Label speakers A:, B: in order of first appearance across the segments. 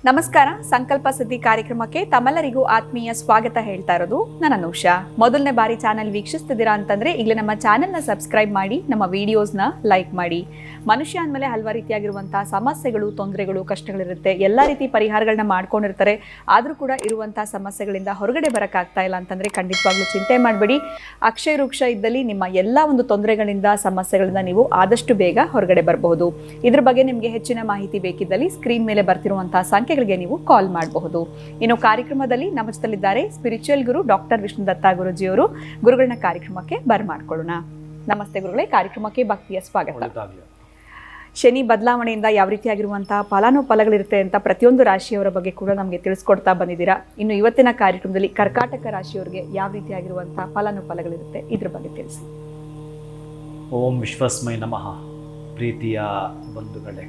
A: ನಮಸ್ಕಾರ. ಸಂಕಲ್ಪ ಸುದ್ದಿ ಕಾರ್ಯಕ್ರಮಕ್ಕೆ ತಮ್ಮೆಲ್ಲರಿಗೂ ಆತ್ಮೀಯ ಸ್ವಾಗತ ಹೇಳ್ತಾ ಇರೋದು ನಾನು ಅನುಷಾ. ಮೊದಲನೇ ಬಾರಿ ಚಾನೆಲ್ ವೀಕ್ಷಿಸ್ತಿದ್ದೀರಾ ಅಂತಂದ್ರೆ ಈಗಲೇ ನಮ್ಮ ಚಾನೆಲ್ನ ಸಬ್ಸ್ಕ್ರೈಬ್ ಮಾಡಿ, ನಮ್ಮ ವಿಡಿಯೋಸ್ನ ಲೈಕ್ ಮಾಡಿ. ಮನುಷ್ಯ ಅಂದಮೇಲೆ ಹಲವಾರು ರೀತಿಯಾಗಿರುವಂತಹ ಸಮಸ್ಯೆಗಳು, ತೊಂದರೆಗಳು, ಕಷ್ಟಗಳಿರುತ್ತೆ. ಎಲ್ಲ ರೀತಿ ಪರಿಹಾರಗಳನ್ನ ಮಾಡ್ಕೊಂಡಿರ್ತಾರೆ. ಆದರೂ ಕೂಡ ಇರುವಂತಹ ಸಮಸ್ಯೆಗಳಿಂದ ಹೊರಗಡೆ ಬರೋಕ್ಕಾಗ್ತಾ ಇಲ್ಲ ಅಂತಂದ್ರೆ ಖಂಡಿತವಾಗ್ಲೂ ಚಿಂತೆ ಮಾಡಬೇಡಿ. ಅಕ್ಷಯ ವೃಕ್ಷ ಇದ್ದಲ್ಲಿ ನಿಮ್ಮ ಎಲ್ಲ ಒಂದು ತೊಂದರೆಗಳಿಂದ, ಸಮಸ್ಯೆಗಳಿಂದ ನೀವು ಆದಷ್ಟು ಬೇಗ ಹೊರಗಡೆ ಬರಬಹುದು. ಇದ್ರ ಬಗ್ಗೆ ನಿಮಗೆ ಹೆಚ್ಚಿನ ಮಾಹಿತಿ ಬೇಕಿದ್ದಲ್ಲಿ ಸ್ಕ್ರೀನ್ ಮೇಲೆ ಬರ್ತಿರುವಂತಹ ಸಂಖ್ಯೆಗಳಿಗೆ ನೀವು ಕಾಲ್ ಮಾಡಬಹುದು. ಇನ್ನು ಕಾರ್ಯಕ್ರಮದಲ್ಲಿ ನಮ್ಮ ಜೊತೆಲಿದ್ದಾರೆ ಸ್ಪಿರಿಚುವಲ್ ಗುರು ಡಾಕ್ಟರ್ ವಿಷ್ಣುದತ್ತ ಗುರುಜಿಯವರು. ಗುರುಗಳನ್ನ ಕಾರ್ಯಕ್ರಮಕ್ಕೆ ಬರ್ಮಾಡ್ಕೊಳ್ಳೋಣ. ನಮಸ್ತೆ ಗುರುಗಳೇ, ಕಾರ್ಯಕ್ರಮಕ್ಕೆ ಭಕ್ತಿಯ ಸ್ವಾಗತ. ಶನಿ ಬದಲಾವಣೆಯಿಂದ ಯಾವ ರೀತಿಯಾಗಿರುವಂತಹ ಫಲಾನುಫಲಗಳಿರುತ್ತೆ ಅಂತ ಪ್ರತಿಯೊಂದು ರಾಶಿಯವರ ಬಗ್ಗೆ ಕೂಡ ನಮಗೆ ತಿಳಿಸ್ಕೊಡ್ತಾ ಬಂದಿದ್ದೀರಾ. ಇನ್ನು ಇವತ್ತಿನ ಕಾರ್ಯಕ್ರಮದಲ್ಲಿ ಕರ್ಕಾಟಕ ರಾಶಿಯವರಿಗೆ ಯಾವ ರೀತಿಯಾಗಿರುವಂತಹ ಫಲಾನುಫಲಗಳಿರುತ್ತೆ ಇದ್ರ ಬಗ್ಗೆ ತಿಳಿಸಿ.
B: ಓಂ ವಿಶ್ವಸ್ಮೈ ನಮಃ. ಪ್ರೀತಿಯ ಬಂಧುಗಳೇ,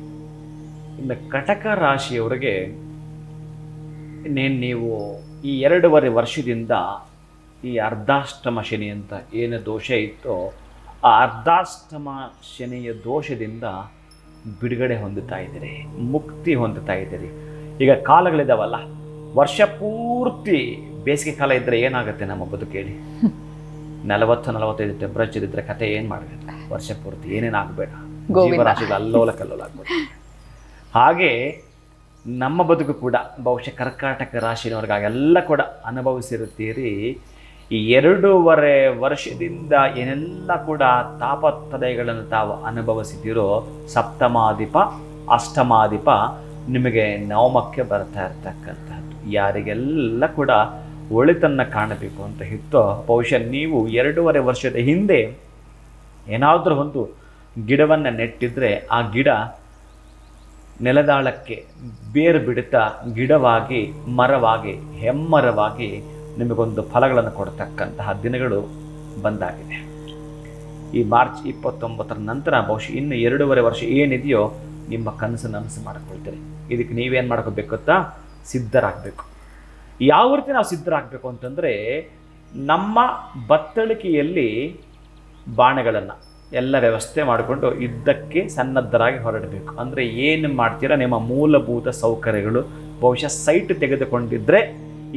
B: ಇನ್ನು ಕಟಕ ರಾಶಿಯವರಿಗೆ ನೀವು ಈ 2.5 ವರ್ಷದಿಂದ ಈ ಅರ್ಧಾಷ್ಟಮ ಶನಿ ಅಂತ ಏನು ದೋಷ ಇತ್ತೋ ಆ ಅರ್ಧಾಷ್ಟಮ ಶನಿಯ ದೋಷದಿಂದ ಬಿಡುಗಡೆ ಹೊಂದುತ್ತಾ ಇದ್ದೀರಿ, ಮುಕ್ತಿ ಹೊಂದುತ್ತಾ ಇದ್ದೀರಿ. ಈಗ ಕಾಲಗಳಿದಾವಲ್ಲ, ವರ್ಷ ಪೂರ್ತಿ ಬೇಸಿಗೆ ಕಾಲ ಇದ್ದರೆ ಏನಾಗುತ್ತೆ ನಮ್ಮ ಬದುಕೇಳಿ? 40-45 ಟೆಂಪ್ರೇಚರ್ ಇದ್ದರೆ ಕತೆ ಏನು ಮಾಡಬೇಕು? ವರ್ಷ ಪೂರ್ತಿ ಏನೇನಾಗಬೇಡ, ಜೀವರಾಶಿಗಳು ಅಲ್ಲೋಲ ಕಲ್ಲೋಲ ಆಗ್ಬೇಡ. ಹಾಗೆ ನಮ್ಮ ಬದುಕು ಕೂಡ ಬಹುಶಃ ಕರ್ಕಾಟಕ ರಾಶಿನವ್ರಿಗಾಗೆಲ್ಲ ಕೂಡ ಅನುಭವಿಸಿರುತ್ತೀರಿ. ಈ 2.5 ವರ್ಷದಿಂದ ಏನೆಲ್ಲ ಕೂಡ ತಾಪತ್ರಯಗಳನ್ನು ತಾವು ಅನುಭವಿಸಿದಿರೋ, ಸಪ್ತಮಾಧಿಪ ಅಷ್ಟಮಾಧಿಪ ನಿಮಗೆ ನವಮಕ್ಕೆ ಬರ್ತಾ ಇರ್ತಕ್ಕಂಥದ್ದು. ಯಾರಿಗೆಲ್ಲ ಕೂಡ ಒಳಿತನ್ನು ಕಾಣಬೇಕು ಅಂತ ಇತ್ತೋ ಬಹುಶಃ ನೀವು 2.5 ವರ್ಷದ ಹಿಂದೆ ಏನಾದರೂ ಒಂದು ಗಿಡವನ್ನು ನೆಟ್ಟಿದ್ರೆ ಆ ಗಿಡ ನೆಲದಾಳಕ್ಕೆ ಬೇರು ಬಿಡುತ್ತಾ ಗಿಡವಾಗಿ, ಮರವಾಗಿ, ಹೆಮ್ಮರವಾಗಿ ನಿಮಗೊಂದು ಫಲಗಳನ್ನು ಕೊಡ್ತಕ್ಕಂತಹ ದಿನಗಳು ಬಂದಾಗಿದೆ. ಈ ಮಾರ್ಚ್ 29 ನಂತರ ಬಹುಶಃ ಇನ್ನು 2.5 ವರ್ಷ ಏನಿದೆಯೋ ನಿಮ್ಮ ಕನಸನ್ನು ನನಸು ಮಾಡಿಕೊಳ್ತೀರಿ. ಇದಕ್ಕೆ ನೀವೇನು ಮಾಡ್ಕೋಬೇಕು ಗೊತ್ತಾ? ಸಿದ್ಧರಾಗಬೇಕು. ಯಾವ ರೀತಿ ನಾವು ಸಿದ್ಧರಾಗಬೇಕು ಅಂತಂದರೆ, ನಮ್ಮ ಬತ್ತಳಿಕೆಯಲ್ಲಿ ಬಾಣಗಳನ್ನು ಎಲ್ಲ ವ್ಯವಸ್ಥೆ ಮಾಡಿಕೊಂಡು ಯುದ್ಧಕ್ಕೆ ಸನ್ನದ್ಧರಾಗಿ ಹೊರಡಬೇಕು. ಅಂದರೆ ಏನು ಮಾಡ್ತೀರಾ, ನಿಮ್ಮ ಮೂಲಭೂತ ಸೌಕರ್ಯಗಳು ಬಹುಶಃ ಸೈಟ್ ತೆಗೆದುಕೊಂಡಿದ್ದರೆ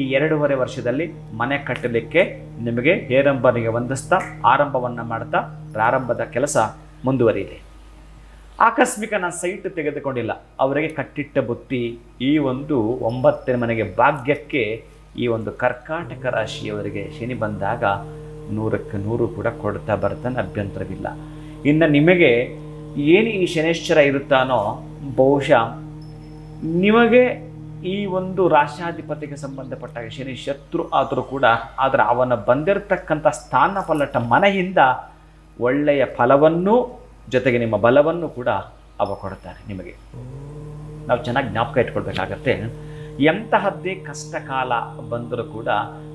B: ಈ 2.5 ವರ್ಷದಲ್ಲಿ ಮನೆ ಕಟ್ಟಲಿಕ್ಕೆ ನಿಮಗೆ ಹೇರಂಬನಿಗೆ ವಂದಿಸ್ತಾ ಆರಂಭವನ್ನು ಮಾಡ್ತಾ ಪ್ರಾರಂಭದ ಕೆಲಸ ಮುಂದುವರಿಯಿದೆ. ಆಕಸ್ಮಿಕ ನಾನು ಸೈಟ್ ತೆಗೆದುಕೊಂಡಿಲ್ಲ, ಅವರಿಗೆ ಕಟ್ಟಿಟ್ಟ ಬುತ್ತಿ ಈ ಒಂದು 9ನೇ ಮನೆಗೆ ಭಾಗ್ಯಕ್ಕೆ ಈ ಒಂದು ಕರ್ಕಾಟಕ ರಾಶಿಯವರಿಗೆ ಶನಿ ಬಂದಾಗ 100ಕ್ಕೆ 100 ಕೂಡ ಕೊಡ್ತಾ ಬರ್ತಾನೆ, ಅಭ್ಯಂತರವಿಲ್ಲ. ಇನ್ನು ನಿಮಗೆ ಏನು ಈ ಶನೇಶ್ವರ ಇರುತ್ತಾನೋ ಬಹುಶಃ ನಿಮಗೆ ಈ ಒಂದು ರಾಷ್ಟ್ರಾಧಿಪತಿಗೆ ಸಂಬಂಧಪಟ್ಟಾಗ ಶನಿ ಶತ್ರು ಆದರೂ ಕೂಡ, ಆದರೆ ಅವನ ಬಂದಿರತಕ್ಕಂಥ ಸ್ಥಾನ ಪಲ್ಲಟ ಮನೆಯಿಂದ ಒಳ್ಳೆಯ ಫಲವನ್ನು ಜೊತೆಗೆ ನಿಮ್ಮ ಬಲವನ್ನು ಕೂಡ ಅವ ಕೊಡ್ತಾನೆ ನಿಮಗೆ. ನಾವು ಚೆನ್ನಾಗಿ ಜ್ಞಾಪಕ ಇಟ್ಕೊಳ್ಬೇಕಾಗತ್ತೆ. ಎಂತಹದ್ದೇ ಕಷ್ಟ ಕಾಲ ಬಂದರೂ ಕೂಡ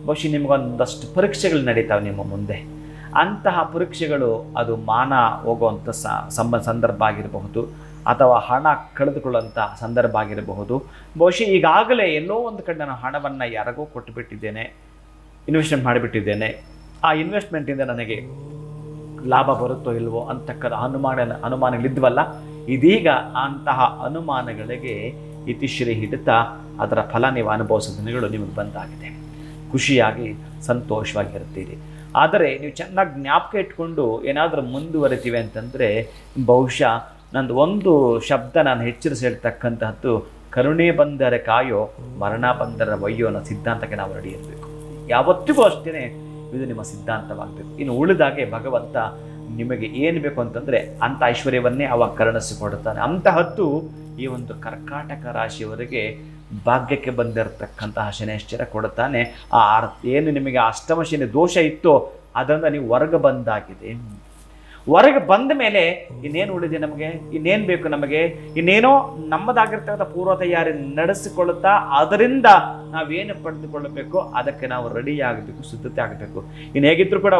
B: ಬಹುಶಃ ನಿಮಗೊಂದಷ್ಟು ಪರೀಕ್ಷೆಗಳು ನಡೀತಾವೆ ನಿಮ್ಮ ಮುಂದೆ. ಅಂತಹ ಪರೀಕ್ಷೆಗಳು ಅದು ಮಾನ ಹೋಗುವಂಥ ಸಂದರ್ಭ ಆಗಿರಬಹುದು, ಅಥವಾ ಹಣ ಕಳೆದುಕೊಳ್ಳುವಂಥ ಸಂದರ್ಭ ಆಗಿರಬಹುದು. ಬಹುಶಃ ಈಗಾಗಲೇ ಎಲ್ಲೋ ಒಂದು ಕಡೆ ನಾನು ಹಣವನ್ನು ಯಾರಿಗೋ ಕೊಟ್ಟುಬಿಟ್ಟಿದ್ದೇನೆ, ಇನ್ವೆಸ್ಟ್ಮೆಂಟ್ ಮಾಡಿಬಿಟ್ಟಿದ್ದೇನೆ, ಆ ಇನ್ವೆಸ್ಟ್ಮೆಂಟಿಂದ ನನಗೆ ಲಾಭ ಬರುತ್ತೋ ಇಲ್ವೋ ಅಂತಕ್ಕಂಥ ಅನುಮಾನಗಳಿದ್ವಲ್ಲ, ಇದೀಗ ಅಂತಹ ಅನುಮಾನಗಳಿಗೆ ಇತಿಶ್ರೀ ಹಿಡಿತಾ ಅದರ ಫಲ ನೀವು ಅನುಭವಿಸೋ ದಿನಗಳು ನಿಮಗೆ ಬಂದಾಗಿದೆ. ಖುಷಿಯಾಗಿ ಸಂತೋಷವಾಗಿರ್ತೀರಿ. ಆದರೆ ನೀವು ಚೆನ್ನಾಗಿ ಜ್ಞಾಪಕ ಇಟ್ಕೊಂಡು ಏನಾದರೂ ಮುಂದುವರಿತೀವಿ ಅಂತಂದರೆ ಬಹುಶಃ ನಂದು ಒಂದು ಶಬ್ದ ನಾನು ಹೆಚ್ಚರಿಸಿ ಹೇಳ್ತಕ್ಕಂತಹದ್ದು, ಕರುಣೆ ಬಂದರೆ ಕಾಯೋ, ಮರಣ ಬಂದರೆ ಒಯ್ಯೋ ಅನ್ನೋ ಸಿದ್ಧಾಂತಕ್ಕೆ ನಾವು ರೆಡಿ ಇರಬೇಕು. ಯಾವತ್ತಿಗೂ ಅಷ್ಟೇ ಇದು ನಿಮ್ಮ ಸಿದ್ಧಾಂತವಾಗಬೇಕು. ಇನ್ನು ಉಳಿದಾಗೆ ಭಗವಂತ ನಿಮಗೆ ಏನು ಬೇಕು ಅಂತಂದರೆ ಅಂಥ ಐಶ್ವರ್ಯವನ್ನೇ ಅವ ಕರುಣಿಸಿಕೊಡುತ್ತಾನೆ. ಅಂತಹದ್ದು ಈ ಒಂದು ಕರ್ಕಾಟಕ ರಾಶಿಯವರಿಗೆ ಭಾಗ್ಯಕ್ಕೆ ಬಂದಿರತಕ್ಕಂತಹ ಶನೇಶ್ವರ ಕೊಡುತ್ತಾನೆ. ಏನು ನಿಮಗೆ ಅಷ್ಟಮ ಶನಿ ದೋಷ ಇತ್ತೋ ಅದರಿಂದ ನೀವು ಹೊರಗೆ ಬಂದಾಗಿದೆ. ಹೊರಗೆ ಬಂದ ಮೇಲೆ ಇನ್ನೇನು ಉಳಿದೆ ನಮಗೆ? ಇನ್ನೇನು ಬೇಕು ನಮಗೆ? ಇನ್ನೇನೋ ನಮ್ಮದಾಗಿರ್ತಕ್ಕಂಥ ಪೂರ್ವ ತಯಾರಿ ನಡೆಸಿಕೊಳ್ಳುತ್ತಾ ಅದರಿಂದ ನಾವೇನು ಪಡೆದುಕೊಳ್ಳಬೇಕು ಅದಕ್ಕೆ ನಾವು ರೆಡಿ ಆಗಬೇಕು, ಸಿದ್ಧತೆ ಆಗಬೇಕು. ಇನ್ನು ಹೇಗಿದ್ರು ಕೂಡ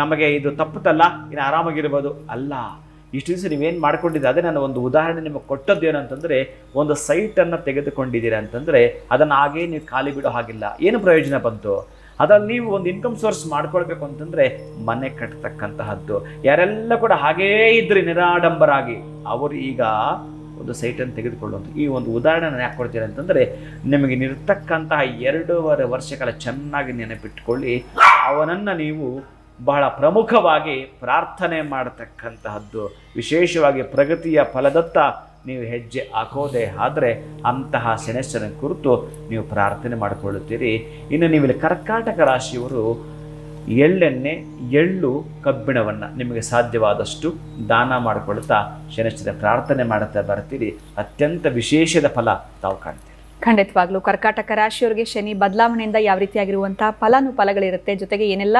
B: ನಮಗೆ ಇದು ತಪ್ಪುತ್ತಲ್ಲ, ಇನ್ನು ಆರಾಮಾಗಿರ್ಬೋದು ಅಲ್ಲ. ಇಷ್ಟು ದಿವಸ ನೀವೇನು ಮಾಡ್ಕೊಂಡಿದ್ದೀರ, ಅದೇ ನಾನು ಒಂದು ಉದಾಹರಣೆ ನಿಮಗೆ ಕೊಟ್ಟದ್ದೇನು ಅಂತಂದರೆ, ಒಂದು ಸೈಟನ್ನು ತೆಗೆದುಕೊಂಡಿದ್ದೀರಾ ಅಂತಂದರೆ ಅದನ್ನು ಹಾಗೇ ನೀವು ಖಾಲಿ ಬಿಡೋ ಹಾಗಿಲ್ಲ. ಏನು ಪ್ರಯೋಜನ ಬಂತು? ಅದ್ರಲ್ಲಿ ನೀವು ಒಂದು ಇನ್ಕಮ್ ಸೋರ್ಸ್ ಮಾಡ್ಕೊಳ್ಬೇಕು ಅಂತಂದರೆ ಮನೆ ಕಟ್ತಕ್ಕಂತಹದ್ದು. ಯಾರೆಲ್ಲ ಕೂಡ ಹಾಗೇ ಇದ್ರಿ ನಿರಾಡಂಬರಾಗಿ, ಅವರು ಈಗ ಒಂದು ಸೈಟನ್ನು ತೆಗೆದುಕೊಳ್ಳುವಂಥ ಈ ಒಂದು ಉದಾಹರಣೆ ಯಾಕೆ ಕೊಡ್ತೀರಿ ಅಂತಂದರೆ, ನಿಮಗೆ ನಿರ್ತಕ್ಕಂತಹ 2.5 ವರ್ಷಗಳ ಚೆನ್ನಾಗಿ ನೆನಪಿಟ್ಕೊಳ್ಳಿ. ಅವನನ್ನು ನೀವು ಬಹಳ ಪ್ರಮುಖವಾಗಿ ಪ್ರಾರ್ಥನೆ ಮಾಡತಕ್ಕಂತಹದ್ದು. ವಿಶೇಷವಾಗಿ ಪ್ರಗತಿಯ ಫಲದತ್ತ ನೀವು ಹೆಜ್ಜೆ ಹಾಕೋದೇ ಆದರೆ ಅಂತಹ ಶನೈಶ್ವರನ ಕುರಿತು ನೀವು ಪ್ರಾರ್ಥನೆ ಮಾಡಿಕೊಳ್ಳುತ್ತೀರಿ. ಇನ್ನು ನೀವು ಇಲ್ಲಿ ಕರ್ಕಾಟಕ ರಾಶಿಯವರು ಎಳ್ಳೆಣ್ಣೆ, ಎಳ್ಳು, ಕಬ್ಬಿಣವನ್ನು ನಿಮಗೆ ಸಾಧ್ಯವಾದಷ್ಟು ದಾನ ಮಾಡಿಕೊಳ್ತಾ ಶನೈಶ್ವರ ಪ್ರಾರ್ಥನೆ ಮಾಡುತ್ತಾ ಬರ್ತೀರಿ. ಅತ್ಯಂತ ವಿಶೇಷದ ಫಲ ತಾವು ಕಾಣ್ತೀರಿ.
A: ಖಂಡಿತವಾಗ್ಲೂ ಕರ್ಕಾಟಕ ರಾಶಿಯವರಿಗೆ ಶನಿ ಬದಲಾವಣೆಯಿಂದ ಯಾವ ರೀತಿಯಾಗಿರುವಂತಹ ಫಲಾನುಫಲಗಳಿರುತ್ತೆ, ಜೊತೆಗೆ ಏನೆಲ್ಲ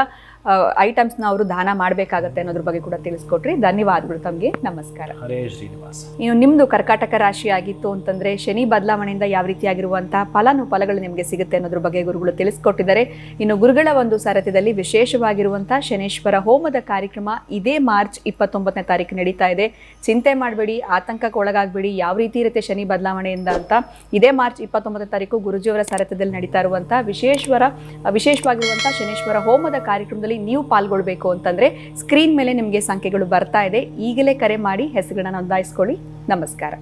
A: ಐಟಮ್ಸ್ನ ಅವರು ದಾನ ಮಾಡಬೇಕಾಗತ್ತೆ ಅನ್ನೋದ್ರ ಬಗ್ಗೆ ಕೂಡ ತಿಳಿಸ್ಕೊಟ್ರಿ. ಧನ್ಯವಾದಗಳು ತಮಗೆ. ನಮಸ್ಕಾರ.
B: ಹರೇ ಶ್ರೀನಿವಾಸ.
A: ಇನ್ನು ನಿಮ್ಮದು ಕರ್ಕಾಟಕ ರಾಶಿ ಆಗಿತ್ತು ಅಂತಂದರೆ ಶನಿ ಬದಲಾವಣೆಯಿಂದ ಯಾವ ರೀತಿಯಾಗಿರುವಂತಹ ಫಲಾನುಫಲಗಳು ನಿಮಗೆ ಸಿಗುತ್ತೆ ಅನ್ನೋದ್ರ ಬಗ್ಗೆ ಗುರುಗಳು ತಿಳಿಸ್ಕೊಟ್ಟಿದ್ದಾರೆ. ಇನ್ನು ಗುರುಗಳ ಒಂದು ಸಾರಥ್ಯದಲ್ಲಿ ವಿಶೇಷವಾಗಿರುವಂತಹ ಶನೇಶ್ವರ ಹೋಮದ ಕಾರ್ಯಕ್ರಮ ಇದೇ ಮಾರ್ಚ್ 29ನೇ ತಾರೀಕು ನಡೀತಾ ಇದೆ. ಚಿಂತೆ ಮಾಡಬೇಡಿ, ಆತಂಕಕ್ಕೆ ಒಳಗಾಗಬೇಡಿ. ಯಾವ ರೀತಿ ಇರುತ್ತೆ ಶನಿ ಬದಲಾವಣೆಯಿಂದ ಅಂತ ಇದೇ ಮಾರ್ಚ್ 29ನೇ ತಾರೀಕು ಗುರುಜಿಯವರ ಸಾರಥ್ಯದಲ್ಲಿ ನಡೀತಾ ಇರುವಂತಹ ವಿಶೇಷವಾಗಿರುವಂತಹ ಶನೇಶ್ವರ ಹೋಮದ ಕಾರ್ಯಕ್ರಮದಲ್ಲಿ ನೀವು ಪಾಲ್ಗೊಳ್ಬೇಕು ಅಂತಂದ್ರೆ ಸ್ಕ್ರೀನ್ ಮೇಲೆ ನಿಮಗೆ ಸಂಖ್ಯೆಗಳು ಬರ್ತಾ ಇದೆ. ಈಗಲೇ ಕರೆ ಮಾಡಿ ಹೆಸರುಗಳನ್ನ ನೋಂದಾಯಿಸ್ಕೊಳ್ಳಿ. ನಮಸ್ಕಾರ.